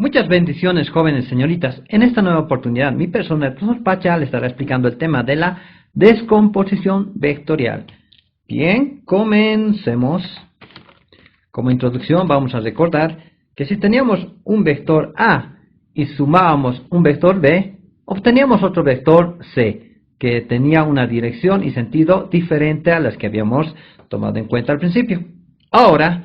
Muchas bendiciones, jóvenes señoritas. En esta nueva oportunidad, mi persona, el profesor Pacha, le estará explicando el tema de la descomposición vectorial. Bien, comencemos. Como introducción, vamos a recordar que si teníamos un vector A y sumábamos un vector B, obteníamos otro vector C, que tenía una dirección y sentido diferente a las que habíamos tomado en cuenta al principio. Ahora,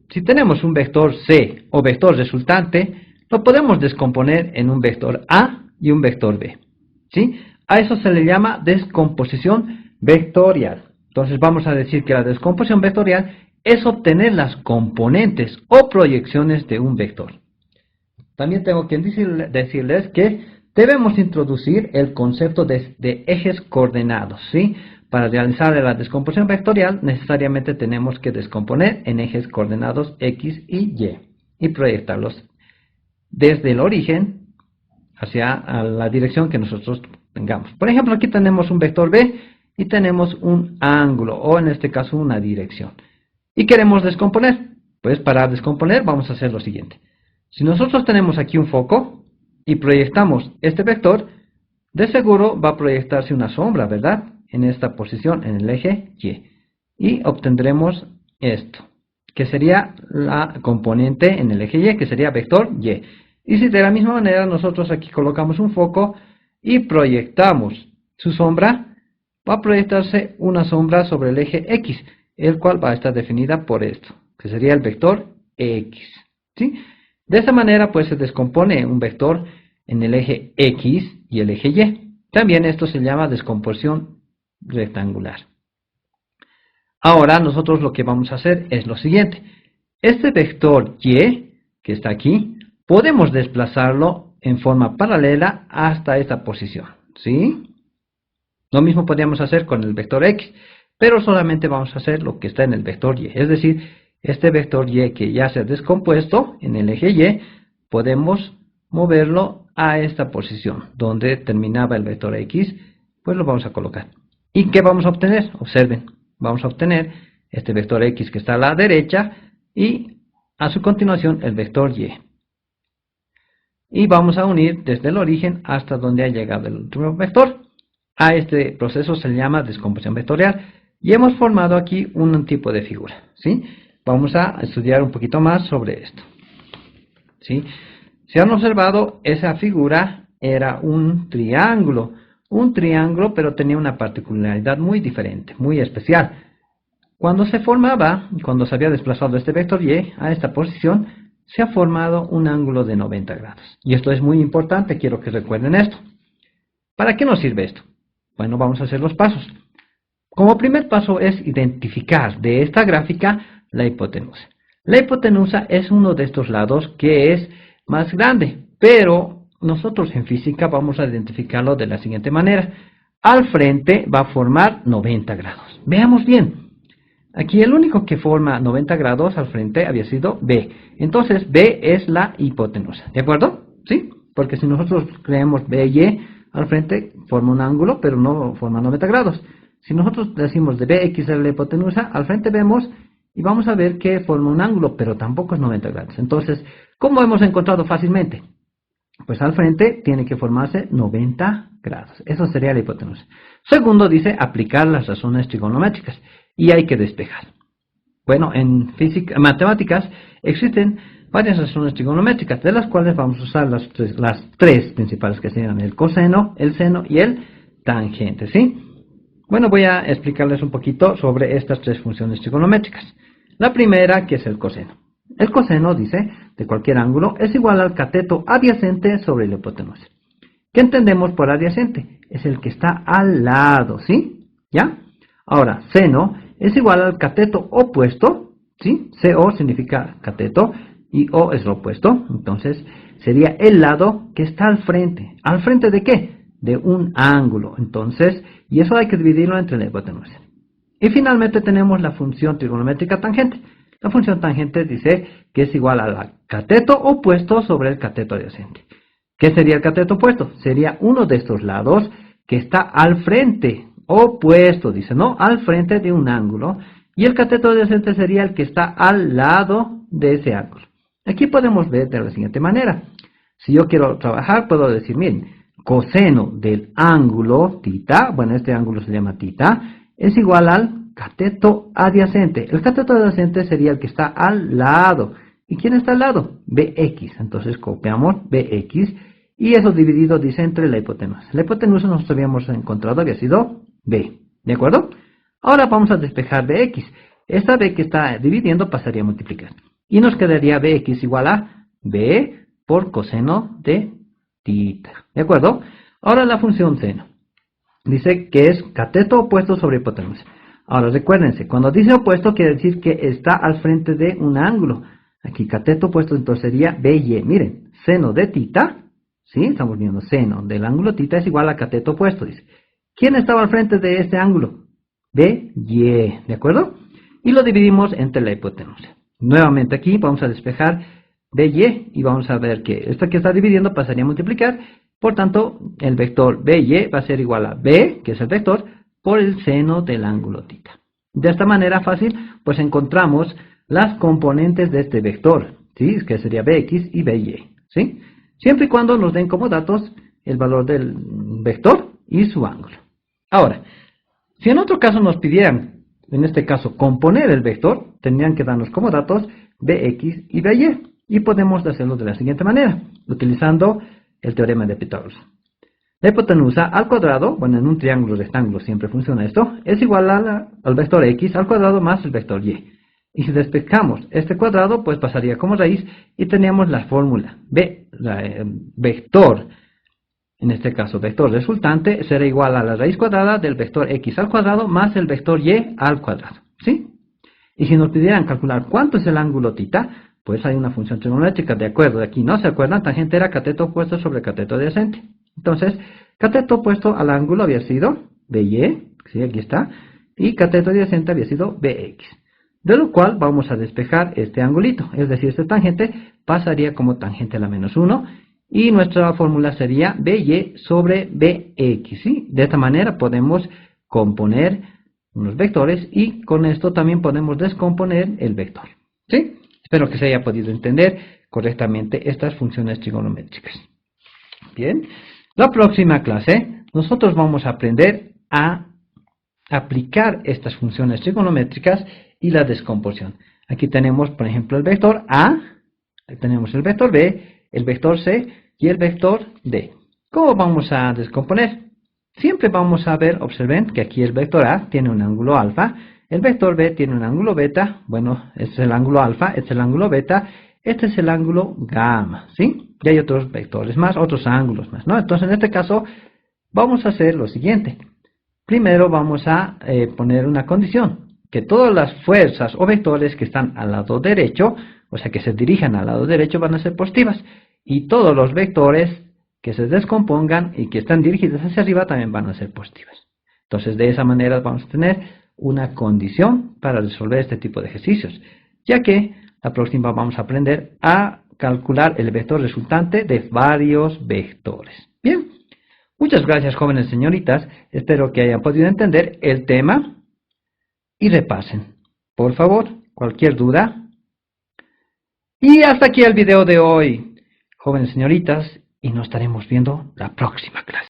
si tenemos un vector C o vector resultante, lo podemos descomponer en un vector A y un vector B. ¿Sí? A eso se le llama descomposición vectorial. Entonces vamos a decir que la descomposición vectorial es obtener las componentes o proyecciones de un vector. También tengo que decirles que debemos introducir el concepto de ejes coordenados, ¿sí? Para realizar la descomposición vectorial necesariamente tenemos que descomponer en ejes coordenados X y Y y proyectarlos desde el origen hacia la dirección que nosotros tengamos. Por ejemplo, aquí tenemos un vector B y tenemos un ángulo, o en este caso una dirección. Y queremos descomponer. Pues para descomponer vamos a hacer lo siguiente. Si nosotros tenemos aquí un foco y proyectamos este vector, de seguro va a proyectarse una sombra, ¿verdad? En esta posición, en el eje Y. Y obtendremos esto, que sería la componente en el eje Y, que sería vector Y. Y si de la misma manera nosotros aquí colocamos un foco y proyectamos su sombra, va a proyectarse una sombra sobre el eje X, el cual va a estar definida por esto, que sería el vector X. ¿Sí? De esta manera pues se descompone un vector en el eje X y el eje Y. También esto se llama descomposición rectangular. Ahora nosotros lo que vamos a hacer es lo siguiente. Este vector Y, que está aquí, podemos desplazarlo en forma paralela hasta esta posición, ¿sí? Lo mismo podríamos hacer con el vector X, pero solamente vamos a hacer lo que está en el vector Y. Es decir, este vector Y que ya se ha descompuesto en el eje Y, podemos moverlo a esta posición, donde terminaba el vector X, pues lo vamos a colocar. ¿Y qué vamos a obtener? Observen, vamos a obtener este vector X que está a la derecha y a su continuación el vector Y. Y vamos a unir desde el origen hasta donde ha llegado el último vector. A este proceso se le llama descomposición vectorial y hemos formado aquí un tipo de figura, ¿sí? Vamos a estudiar un poquito más sobre esto, ¿sí? Si han observado, esa figura era un triángulo, pero tenía una particularidad muy diferente, muy especial. Cuando se formaba, cuando se había desplazado este vector Y a esta posición, se ha formado un ángulo de 90 grados. Y esto es muy importante, quiero que recuerden esto. ¿Para qué nos sirve esto? Bueno, vamos a hacer los pasos. Como primer paso es identificar de esta gráfica la hipotenusa. La hipotenusa es uno de estos lados que es más grande, pero nosotros en física vamos a identificarlo de la siguiente manera. Al frente va a formar 90 grados. Veamos bien. Aquí el único que forma 90 grados al frente había sido B. Entonces B es la hipotenusa. ¿De acuerdo? ¿Sí? Porque si nosotros creemos BY al frente forma un ángulo, pero no forma 90 grados. Si nosotros decimos de BX es la hipotenusa, al frente vemos y vamos a ver que forma un ángulo, pero tampoco es 90 grados. Entonces, ¿cómo hemos encontrado fácilmente? Pues al frente tiene que formarse 90 grados. Eso sería la hipotenusa. Segundo dice aplicar las razones trigonométricas. Y hay que despejar. Bueno, en matemáticas existen varias razones trigonométricas, de las cuales vamos a usar las tres principales, que serían el coseno, el seno y el tangente, ¿sí? Bueno, voy a explicarles un poquito sobre estas tres funciones trigonométricas. La primera, que es el coseno. El coseno, dice, de cualquier ángulo, es igual al cateto adyacente sobre la hipotenusa. ¿Qué entendemos por adyacente? Es el que está al lado, ¿sí? ¿Ya? Ahora, seno es igual al cateto opuesto, ¿sí? CO significa cateto y O es lo opuesto. Entonces, sería el lado que está al frente. ¿Al frente de qué? De un ángulo. Entonces, y eso hay que dividirlo entre la hipotenusa. Y finalmente tenemos la función trigonométrica tangente. La función tangente dice que es igual al cateto opuesto sobre el cateto adyacente. ¿Qué sería el cateto opuesto? Sería uno de estos lados que está al frente, opuesto, dice, ¿no? Al frente de un ángulo. Y el cateto adyacente sería el que está al lado de ese ángulo. Aquí podemos ver de la siguiente manera. Si yo quiero trabajar, puedo decir, miren, coseno del ángulo θ, bueno, este ángulo se llama θ, es igual al cateto adyacente. El cateto adyacente sería el que está al lado. ¿Y quién está al lado? BX. Entonces copiamos BX y eso dividido dice entre la hipotenusa. La hipotenusa nosotros habíamos encontrado había sido B. ¿De acuerdo? Ahora vamos a despejar BX. Esta B que está dividiendo pasaría a multiplicar. Y nos quedaría BX igual a B por coseno de θ. ¿De acuerdo? Ahora la función seno. Dice que es cateto opuesto sobre hipotenusa. Ahora recuérdense, cuando dice opuesto quiere decir que está al frente de un ángulo. Aquí cateto opuesto entonces sería BY. Miren, seno de θ, ¿sí? Estamos viendo seno del ángulo θ es igual a cateto opuesto, dice. ¿Quién estaba al frente de este ángulo? BY, ¿de acuerdo? Y lo dividimos entre la hipotenusa. Nuevamente aquí vamos a despejar BY y vamos a ver que esto que está dividiendo pasaría a multiplicar. Por tanto, el vector BY va a ser igual a B, que es el vector, por el seno del ángulo θ. De esta manera fácil, pues encontramos las componentes de este vector, ¿sí? Que sería BX y BY, ¿sí? Siempre y cuando nos den como datos el valor del vector y su ángulo. Ahora, si en otro caso nos pidieran, en este caso, componer el vector, tendrían que darnos como datos BX y BY. Y podemos hacerlo de la siguiente manera, utilizando el teorema de Pitágoras. La hipotenusa al cuadrado, bueno, en un triángulo rectángulo siempre funciona esto, es igual al vector X al cuadrado más el vector Y. Y si despejamos este cuadrado, pues pasaría como raíz y teníamos la fórmula vector, en este caso vector resultante, será igual a la raíz cuadrada del vector X al cuadrado más el vector Y al cuadrado, ¿sí? Y si nos pidieran calcular cuánto es el ángulo θ, pues hay una función trigonométrica, de acuerdo, de aquí no se acuerdan, tangente era cateto opuesto sobre cateto adyacente. Entonces, cateto opuesto al ángulo había sido BY, ¿sí? Aquí está, y cateto adyacente había sido BX. De lo cual vamos a despejar este angulito, es decir, este tangente pasaría como tangente a la menos 1, y nuestra fórmula sería BY sobre BX, ¿sí? De esta manera podemos componer unos vectores y con esto también podemos descomponer el vector, ¿sí? Espero que se haya podido entender correctamente estas funciones trigonométricas. Bien, la próxima clase nosotros vamos a aprender a aplicar estas funciones trigonométricas y la descomposición. Aquí tenemos, por ejemplo, el vector A, tenemos el vector B, el vector C y el vector D. ¿Cómo vamos a descomponer? Siempre vamos a ver, observen que aquí el vector A tiene un ángulo alfa, el vector B tiene un ángulo beta, bueno, este es el ángulo alfa, este es el ángulo beta, este es el ángulo gamma, ¿sí? Y hay otros vectores más, otros ángulos más, ¿no? Entonces, en este caso, vamos a hacer lo siguiente. Primero vamos a poner una condición, que todas las fuerzas o vectores que están al lado derecho, o sea, que se dirijan al lado derecho, van a ser positivas. Y todos los vectores que se descompongan y que están dirigidos hacia arriba también van a ser positivas. Entonces, de esa manera vamos a tener una condición para resolver este tipo de ejercicios, ya que la próxima vamos a aprender a calcular el vector resultante de varios vectores. Bien, muchas gracias, jóvenes señoritas, espero que hayan podido entender el tema y repasen. Por favor, cualquier duda. Y hasta aquí el video de hoy, jóvenes señoritas, y nos estaremos viendo la próxima clase.